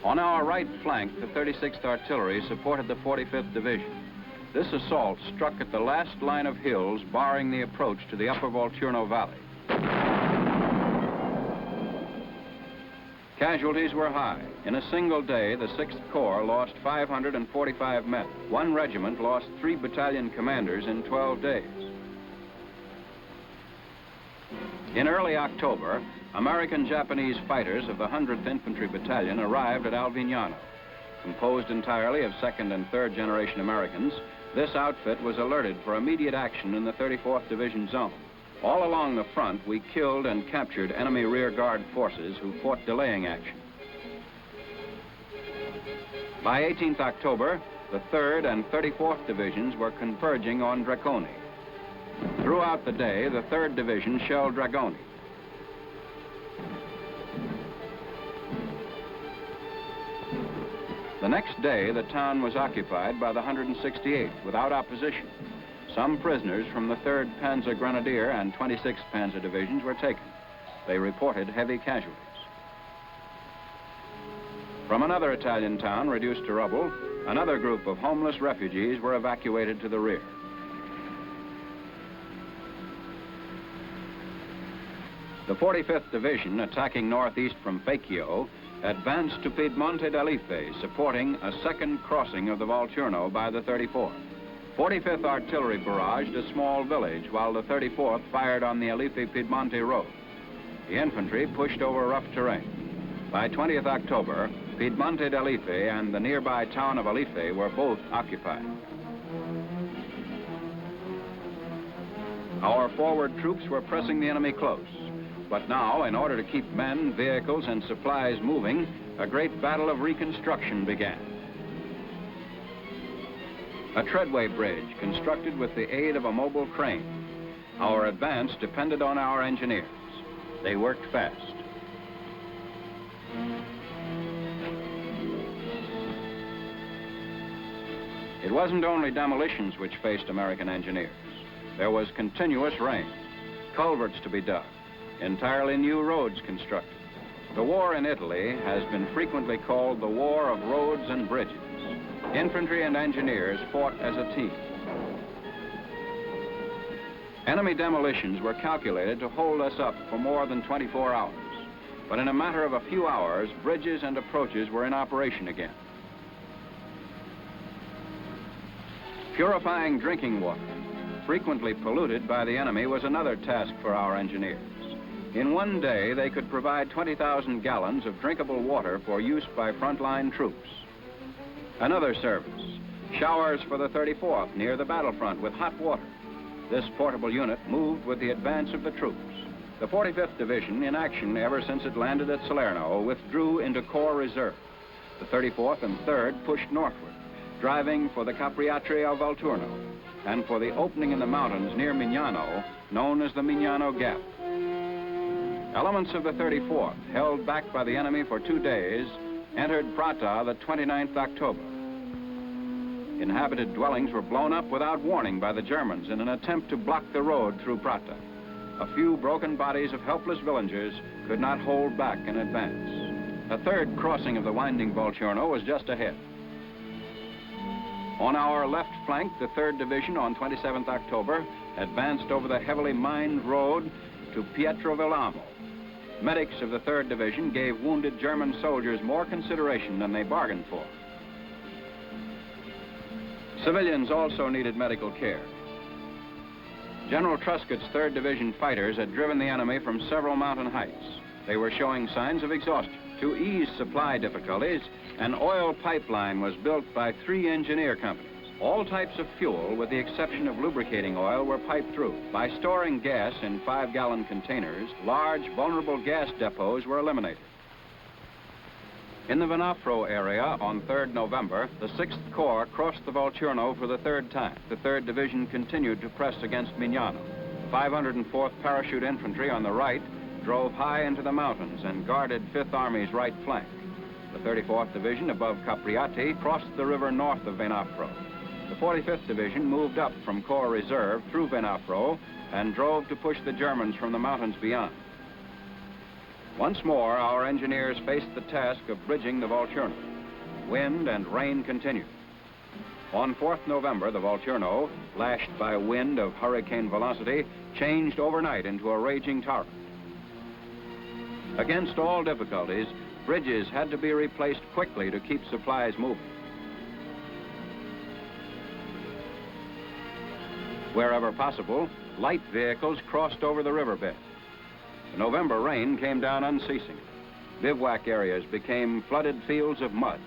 On our right flank, the 36th Artillery supported the 45th Division. This assault struck at the last line of hills barring the approach to the upper Volturno Valley. Casualties were high. In a single day, the 6th Corps lost 545 men. One regiment lost 3 battalion commanders in 12 days. In early October, American-Japanese fighters of the 100th Infantry Battalion arrived at Alvignano. Composed entirely of second and third generation Americans, this outfit was alerted for immediate action in the 34th Division zone. All along the front, we killed and captured enemy rear guard forces who fought delaying action. By 18th October, the 3rd and 34th Divisions were converging on Draconi. Throughout the day, the 3rd Division shelled Dragoni. The next day, the town was occupied by the 168th without opposition. Some prisoners from the 3rd Panzer Grenadier and 26th Panzer Divisions were taken. They reported heavy casualties. From another Italian town reduced to rubble, another group of homeless refugees were evacuated to the rear. The 45th Division, attacking northeast from Vecchio, advanced to Piedmonte d'Alife, supporting a second crossing of the Volturno by the 34th. 45th Artillery barraged a small village, while the 34th fired on the Alife-Piedmonte road. The infantry pushed over rough terrain. By 20th October, Piedmonte d'Alife and the nearby town of Alife were both occupied. Our forward troops were pressing the enemy close. But now, in order to keep men, vehicles, and supplies moving, a great battle of reconstruction began. A treadway bridge constructed with the aid of a mobile crane. Our advance depended on our engineers. They worked fast. It wasn't only demolitions which faced American engineers. There was continuous rain, culverts to be dug, entirely new roads constructed. The war in Italy has been frequently called the War of Roads and Bridges. Infantry and engineers fought as a team. Enemy demolitions were calculated to hold us up for more than 24 hours. But in a matter of a few hours, bridges and approaches were in operation again. Purifying drinking water, frequently polluted by the enemy, was another task for our engineers. In one day, they could provide 20,000 gallons of drinkable water for use by frontline troops. Another service, showers for the 34th near the battlefront with hot water. This portable unit moved with the advance of the troops. The 45th Division, in action ever since it landed at Salerno, withdrew into Corps Reserve. The 34th and 3rd pushed northward, driving for the Capriati of Volturno and for the opening in the mountains near Mignano, known as the Mignano Gap. Elements of the 34th, held back by the enemy for 2 days, entered Prata the 29th October. Inhabited dwellings were blown up without warning by the Germans in an attempt to block the road through Prata. A few broken bodies of helpless villagers could not hold back in advance. A third crossing of the winding Volturno was just ahead. On our left flank, the 3rd Division on 27th October advanced over the heavily mined road to Pietrovillamo. Medics of the 3rd Division gave wounded German soldiers more consideration than they bargained for. Civilians also needed medical care. General Truscott's 3rd Division fighters had driven the enemy from several mountain heights. They were showing signs of exhaustion. To ease supply difficulties, an oil pipeline was built by 3 engineer companies. All types of fuel, with the exception of lubricating oil, were piped through. By storing gas in 5-gallon containers, large, vulnerable gas depots were eliminated. In the Venafro area on 3rd November, the 6th Corps crossed the Volturno for the 3rd time. The 3rd Division continued to press against Mignano. 504th Parachute Infantry on the right drove high into the mountains and guarded 5th Army's right flank. The 34th Division above Capriati crossed the river north of Venafro. The 45th Division moved up from Corps Reserve through Venafro and drove to push the Germans from the mountains beyond. Once more, our engineers faced the task of bridging the Volturno. Wind and rain continued. On 4th November, the Volturno, lashed by a wind of hurricane velocity, changed overnight into a raging torrent. Against all difficulties, bridges had to be replaced quickly to keep supplies moving. Wherever possible, light vehicles crossed over the riverbed. The November rain came down unceasingly. Bivouac areas became flooded fields of mud.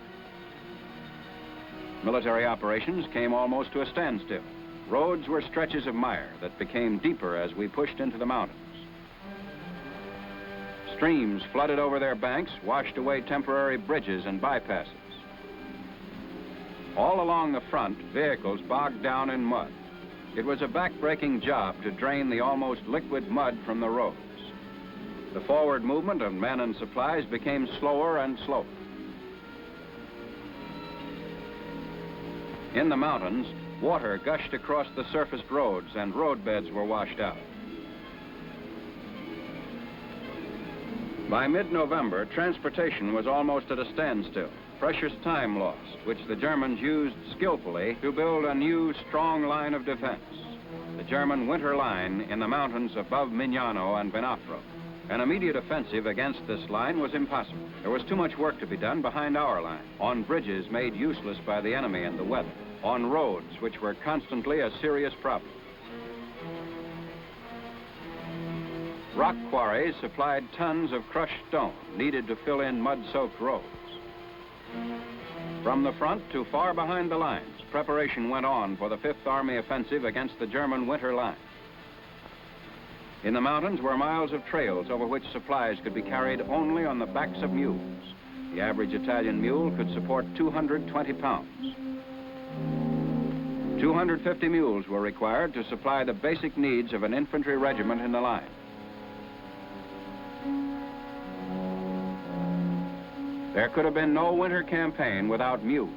Military operations came almost to a standstill. Roads were stretches of mire that became deeper as we pushed into the mountains. Streams flooded over their banks, washed away temporary bridges and bypasses. All along the front, vehicles bogged down in mud. It was a back-breaking job to drain the almost liquid mud from the roads. The forward movement of men and supplies became slower and slower. In the mountains, water gushed across the surfaced roads and roadbeds were washed out. By mid-November, transportation was almost at a standstill. Precious time lost, which the Germans used skillfully to build a new, strong line of defense. The German winter line in the mountains above Mignano and Venafro. An immediate offensive against this line was impossible. There was too much work to be done behind our line, on bridges made useless by the enemy and the weather, on roads which were constantly a serious problem. Rock quarries supplied tons of crushed stone needed to fill in mud-soaked roads. From the front to far behind the lines, preparation went on for the Fifth Army offensive against the German winter line. In the mountains were miles of trails over which supplies could be carried only on the backs of mules. The average Italian mule could support 220 pounds. 250 mules were required to supply the basic needs of an infantry regiment in the line. There could have been no winter campaign without mules.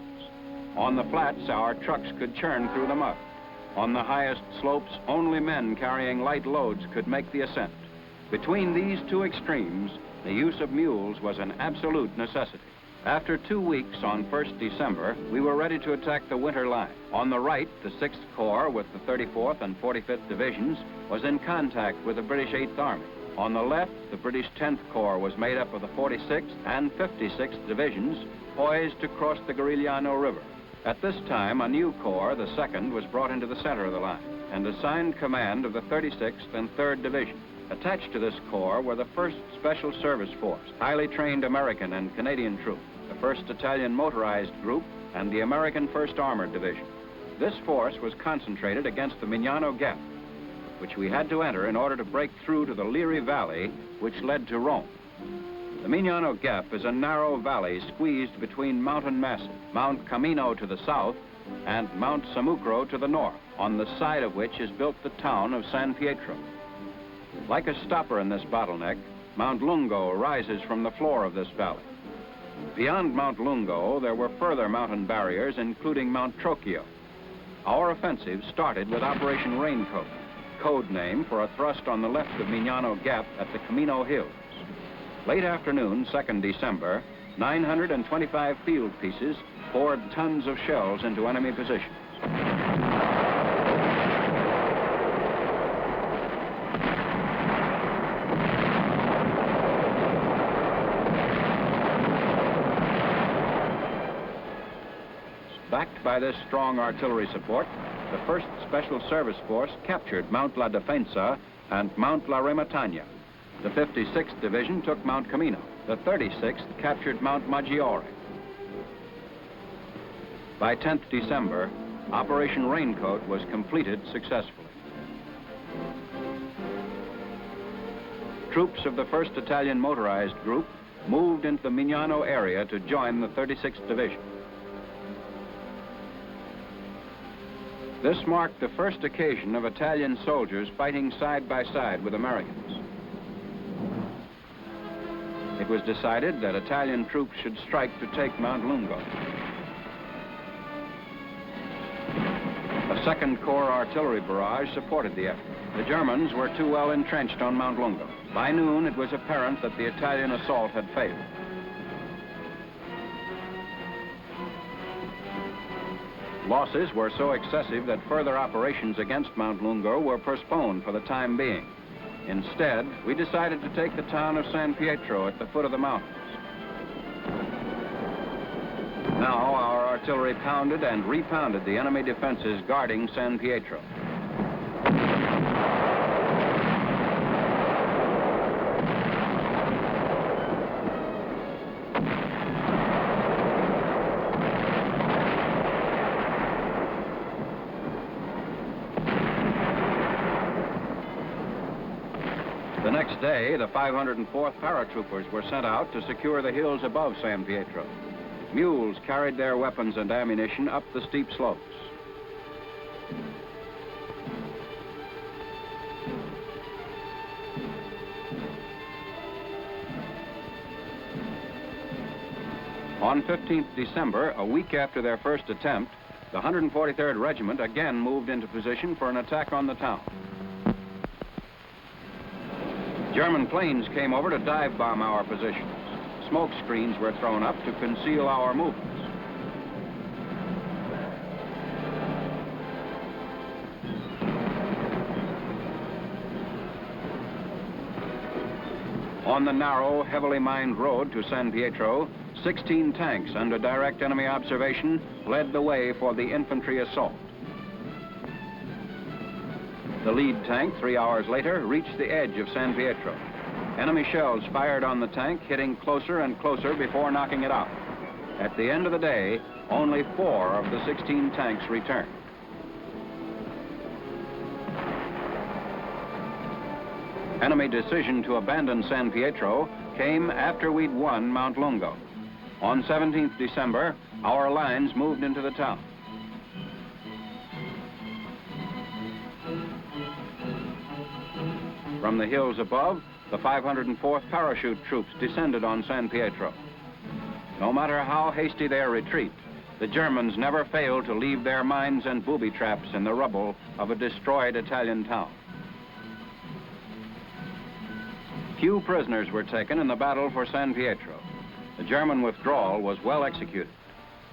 On the flats, our trucks could churn through the mud. On the highest slopes, only men carrying light loads could make the ascent. Between these two extremes, the use of mules was an absolute necessity. After 2 weeks on 1st December, we were ready to attack the winter line. On the right, the 6th Corps with the 34th and 45th Divisions was in contact with the British 8th Army. On the left, the British 10th Corps was made up of the 46th and 56th Divisions, poised to cross the Garigliano River. At this time, a new corps, the 2nd, was brought into the center of the line and assigned command of the 36th and 3rd Division. Attached to this corps were the 1st Special Service Force, highly trained American and Canadian troops, the 1st Italian Motorized Group, and the American 1st Armored Division. This force was concentrated against the Mignano Gap, which we had to enter in order to break through to the Liri Valley, which led to Rome. The Mignano Gap is a narrow valley squeezed between mountain masses, Mount Cassino to the south and Mount Samucro to the north, on the side of which is built the town of San Pietro. Like a stopper in this bottleneck, Mount Lungo rises from the floor of this valley. Beyond Mount Lungo, there were further mountain barriers, including Mount Trocchio. Our offensive started with Operation Raincoat, code name for a thrust on the left of Mignano Gap at the Camino Hills. Late afternoon, 2nd December, 925 field pieces poured tons of shells into enemy positions. Backed by this strong artillery support, the 1st Special Service Force captured Mount La Defensa and Mount La Rematagna. The 56th Division took Mount Camino. The 36th captured Mount Maggiore. By 10th December, Operation Raincoat was completed successfully. Troops of the 1st Italian Motorized Group moved into the Mignano area to join the 36th Division. This marked the first occasion of Italian soldiers fighting side by side with Americans. It was decided that Italian troops should strike to take Mount Lungo. A 2nd Corps artillery barrage supported the effort. The Germans were too well entrenched on Mount Lungo. By noon, it was apparent that the Italian assault had failed. Losses were so excessive that further operations against Mount Lungo were postponed for the time being. Instead, we decided to take the town of San Pietro at the foot of the mountains. Now, our artillery pounded and repounded the enemy defenses guarding San Pietro. The next day, the 504th paratroopers were sent out to secure the hills above San Pietro. Mules carried their weapons and ammunition up the steep slopes. On 15th December, a week after their first attempt, the 143rd Regiment again moved into position for an attack on the town. German planes came over to dive bomb our positions. Smoke screens were thrown up to conceal our movements. On the narrow, heavily mined road to San Pietro, 16 tanks under direct enemy observation led the way for the infantry assault. The lead tank, 3 hours later, reached the edge of San Pietro. Enemy shells fired on the tank, hitting closer and closer before knocking it out. At the end of the day, only 4 of the 16 tanks returned. Enemy decision to abandon San Pietro came after we'd won Mount Lungo. On 17th December, our lines moved into the town. From the hills above, the 504th Parachute troops descended on San Pietro. No matter how hasty their retreat, the Germans never failed to leave their mines and booby traps in the rubble of a destroyed Italian town. Few prisoners were taken in the battle for San Pietro. The German withdrawal was well executed.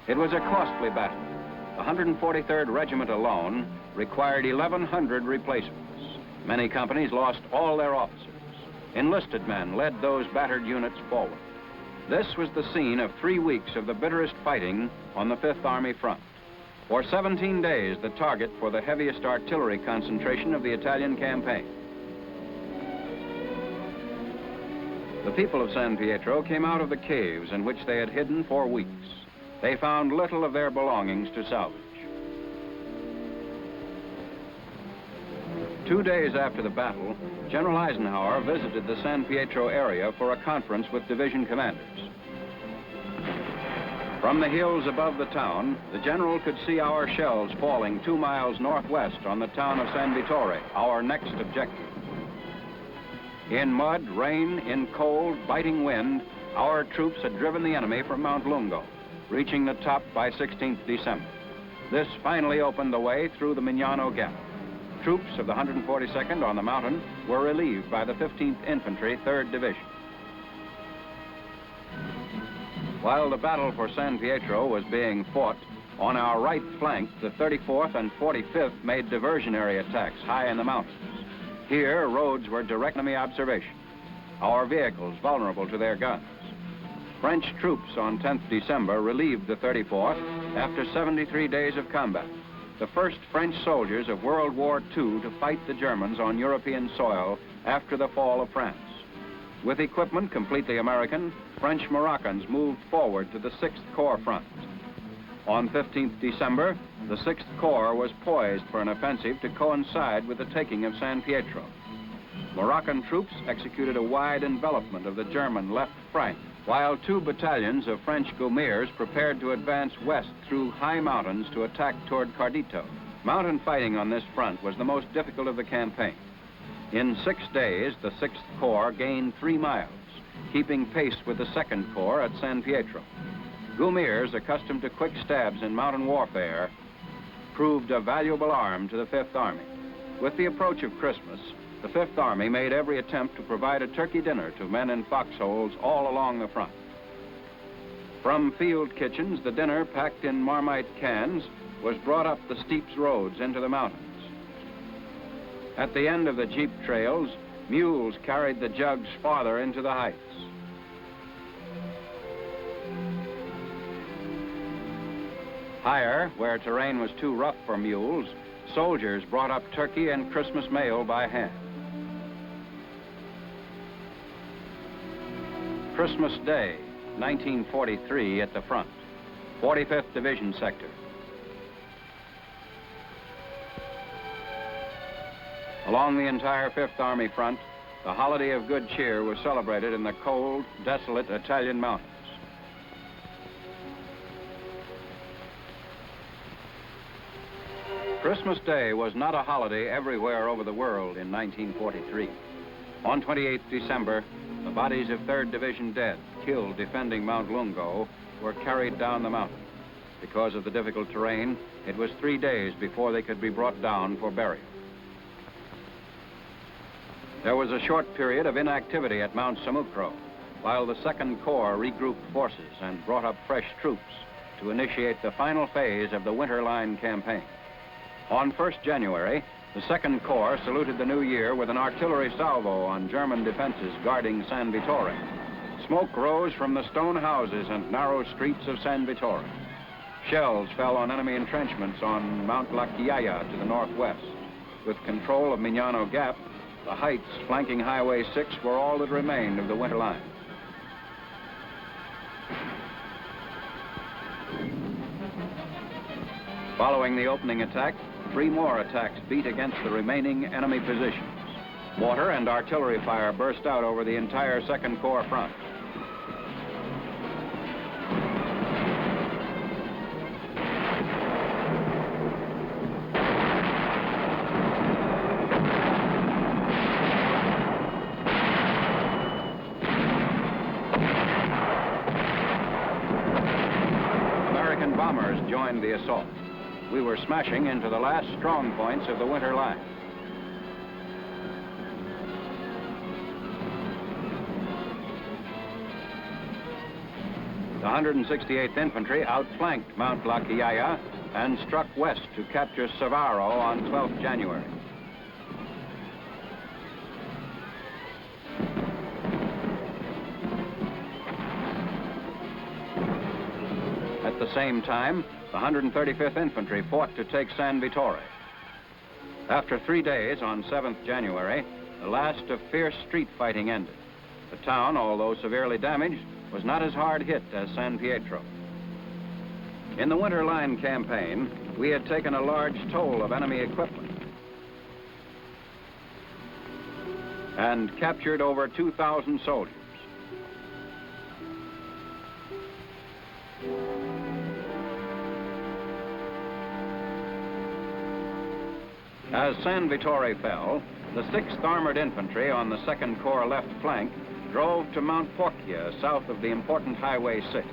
It was a costly battle. The 143rd Regiment alone required 1,100 replacements. Many companies lost all their officers. Enlisted men led those battered units forward. This was the scene of 3 weeks of the bitterest fighting on the 5th Army front. For 17 days, the target for the heaviest artillery concentration of the Italian campaign. The people of San Pietro came out of the caves in which they had hidden for weeks. They found little of their belongings to salvage. 2 days after the battle, General Eisenhower visited the San Pietro area for a conference with division commanders. From the hills above the town, the general could see our shells falling 2 miles northwest on the town of San Vittore, our next objective. In mud, rain, in cold, biting wind, our troops had driven the enemy from Mount Lungo, reaching the top by 16th December. This finally opened the way through the Mignano Gap. Troops of the 142nd on the mountain were relieved by the 15th Infantry, 3rd Division. While the battle for San Pietro was being fought, on our right flank, the 34th and 45th made diversionary attacks high in the mountains. Here, roads were direct enemy observation, our vehicles vulnerable to their guns. French troops on 10th December relieved the 34th after 73 days of combat. The first French soldiers of World War II to fight the Germans on European soil after the fall of France. With equipment completely American, French Moroccans moved forward to the 6th Corps front. On 15th December, the 6th Corps was poised for an offensive to coincide with the taking of San Pietro. Moroccan troops executed a wide envelopment of the German left flank, while 2 battalions of French Gaumiers prepared to advance west through high mountains to attack toward Cardito. Mountain fighting on this front was the most difficult of the campaign. In 6 days, the 6th Corps gained 3 miles, keeping pace with the 2nd Corps at San Pietro. Gaumiers, accustomed to quick stabs in mountain warfare, proved a valuable arm to the 5th Army. With the approach of Christmas, the Fifth Army made every attempt to provide a turkey dinner to men in foxholes all along the front. From field kitchens, the dinner, packed in Marmite cans, was brought up the steep roads into the mountains. At the end of the jeep trails, mules carried the jugs farther into the heights. Higher, where terrain was too rough for mules, soldiers brought up turkey and Christmas mail by hand. Christmas Day, 1943, at the front, 45th Division Sector. Along the entire Fifth Army front, the holiday of good cheer was celebrated in the cold, desolate Italian mountains. Christmas Day was not a holiday everywhere over the world in 1943. On 28th December, the bodies of 3rd Division dead, killed defending Mount Lungo, were carried down the mountain. Because of the difficult terrain, it was 3 days before they could be brought down for burial. There was a short period of inactivity at Mount Samukro, while the Second Corps regrouped forces and brought up fresh troops to initiate the final phase of the Winter Line campaign. On 1st January, the Second Corps saluted the new year with an artillery salvo on German defenses guarding San Vittore. Smoke rose from the stone houses and narrow streets of San Vittore. Shells fell on enemy entrenchments on Mount La Chiaia to the northwest. With control of Mignano Gap, the heights flanking Highway 6 were all that remained of the Winter Line. Following the opening attack, 3 more attacks beat against the remaining enemy positions. Mortar and artillery fire burst out over the entire Second Corps front. American bombers joined the assault. We were smashing into the last strong points of the Winter Line. The 168th Infantry outflanked Mount La Chiaia and struck west to capture Savaro on 12th January. At the same time, the 135th Infantry fought to take San Vittore. After 3 days, on 7th January, the last of fierce street fighting ended. The town, although severely damaged, was not as hard hit as San Pietro. In the Winter Line campaign, we had taken a large toll of enemy equipment and captured over 2,000 soldiers. As San Vittore fell, the 6th Armored Infantry on the 2nd Corps left flank drove to Mount Porcia, south of the important Highway 6.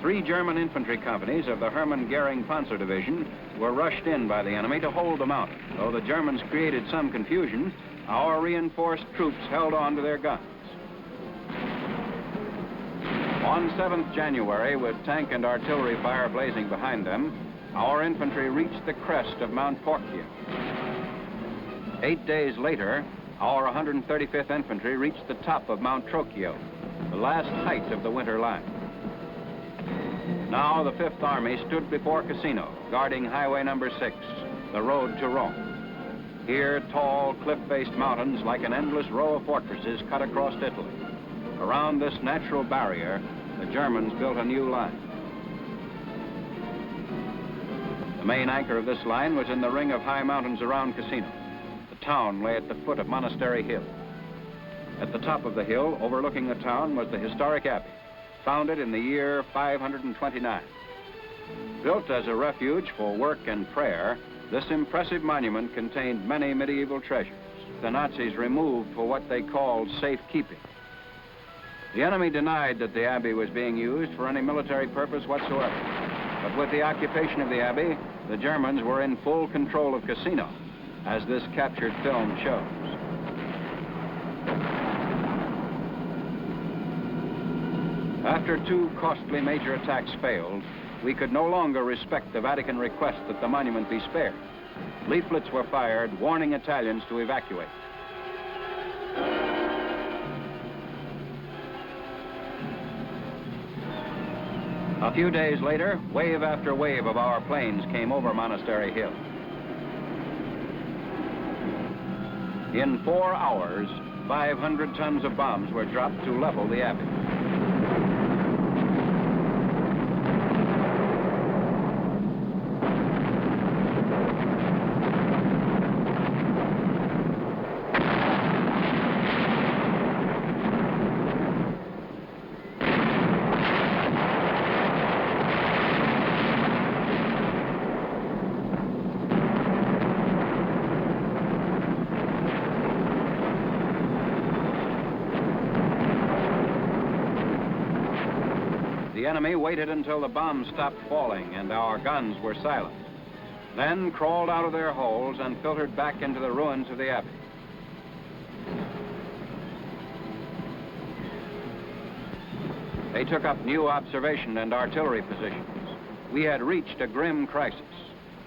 3 German infantry companies of the Hermann Goering Panzer Division were rushed in by the enemy to hold the mountain. Though the Germans created some confusion, our reinforced troops held on to their guns. On 7th January, with tank and artillery fire blazing behind them, our infantry reached the crest of Mount Porcia. 8 days later, our 135th Infantry reached the top of Mount Trocchio, the last height of the Winter Line. Now the Fifth Army stood before Cassino, guarding Highway number 6, the road to Rome. Here, tall, cliff-faced mountains, like an endless row of fortresses, cut across Italy. Around this natural barrier, the Germans built a new line. The main anchor of this line was in the ring of high mountains around Cassino. The town lay at the foot of Monastery Hill. At the top of the hill, overlooking the town, was the historic abbey, founded in the year 529. Built as a refuge for work and prayer, this impressive monument contained many medieval treasures. The Nazis removed for what they called safekeeping. The enemy denied that the abbey was being used for any military purpose whatsoever. But with the occupation of the abbey, the Germans were in full control of Cassino, as this captured film shows. After 2 costly major attacks failed, we could no longer respect the Vatican request that the monument be spared. Leaflets were fired warning Italians to evacuate. A few days later, wave after wave of our planes came over Monastery Hill. In 4 hours, 500 tons of bombs were dropped to level the abbey. The enemy waited until the bombs stopped falling and our guns were silent, then crawled out of their holes and filtered back into the ruins of the abbey. They took up new observation and artillery positions. We had reached a grim crisis.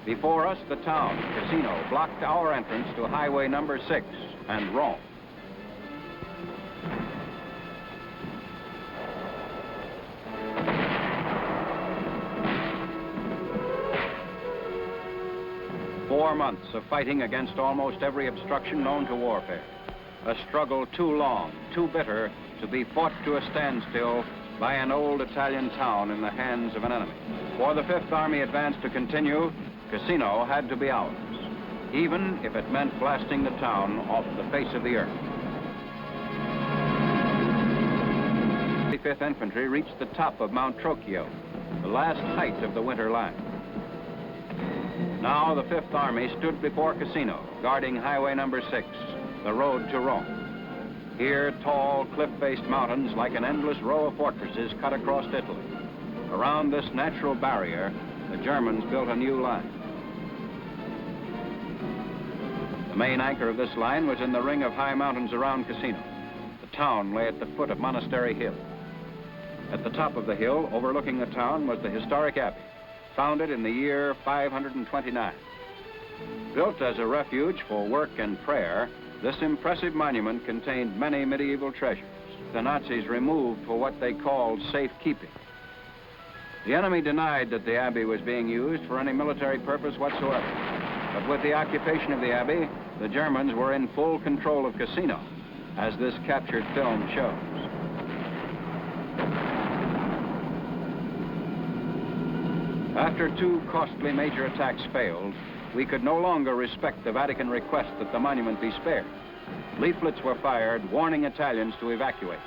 Before us, the town, Cassino, blocked our entrance to Highway number 6 and Rome. Four months of fighting against almost every obstruction known to warfare. A struggle too long, too bitter to be fought to a standstill by an old Italian town in the hands of an enemy. For the Fifth Army advance to continue, Cassino had to be ours, even if it meant blasting the town off the face of the earth. The 5th Infantry reached the top of Mount Trocchio, the last height of the winter line. Now the Fifth Army stood before Cassino, guarding Highway number 6, the road to Rome. Here, tall, cliff-faced mountains, like an endless row of fortresses, cut across Italy. Around this natural barrier, the Germans built a new line. The main anchor of this line was in the ring of high mountains around Cassino. The town lay at the foot of Monastery Hill. At the top of the hill, overlooking the town, was the historic abbey, founded in the year 529. Built as a refuge for work and prayer, this impressive monument contained many medieval treasures. The Nazis removed for what they called safekeeping. The enemy denied that the abbey was being used for any military purpose whatsoever. But with the occupation of the abbey, the Germans were in full control of Cassino, as this captured film shows. After 2 costly major attacks failed, we could no longer respect the Vatican request that the monument be spared. Leaflets were fired warning Italians to evacuate.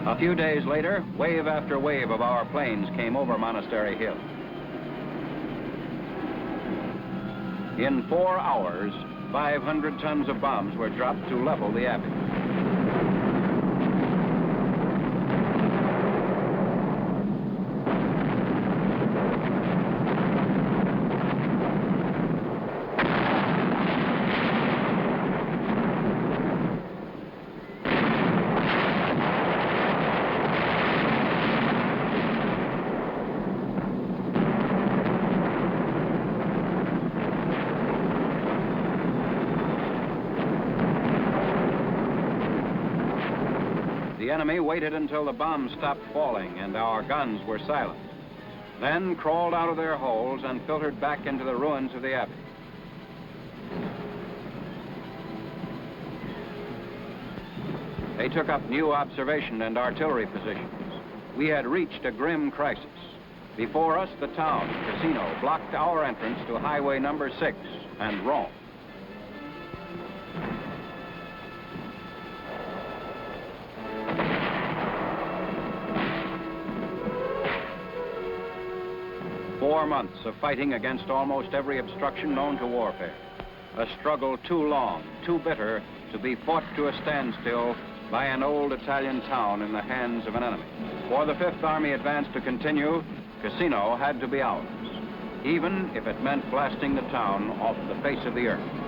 A few days later, wave after wave of our planes came over Monastery Hill. In 4 hours, 500 tons of bombs were dropped to level the abbey. The enemy waited until the bombs stopped falling and our guns were silent, then crawled out of their holes and filtered back into the ruins of the abbey. They took up new observation and artillery positions. We had reached a grim crisis. Before us, the town, Cassino, blocked our entrance to Highway number 6 and Rome. Four months of fighting against almost every obstruction known to warfare. A struggle too long, too bitter to be fought to a standstill by an old Italian town in the hands of an enemy. For the Fifth Army advance to continue, Cassino had to be ours, even if it meant blasting the town off the face of the earth.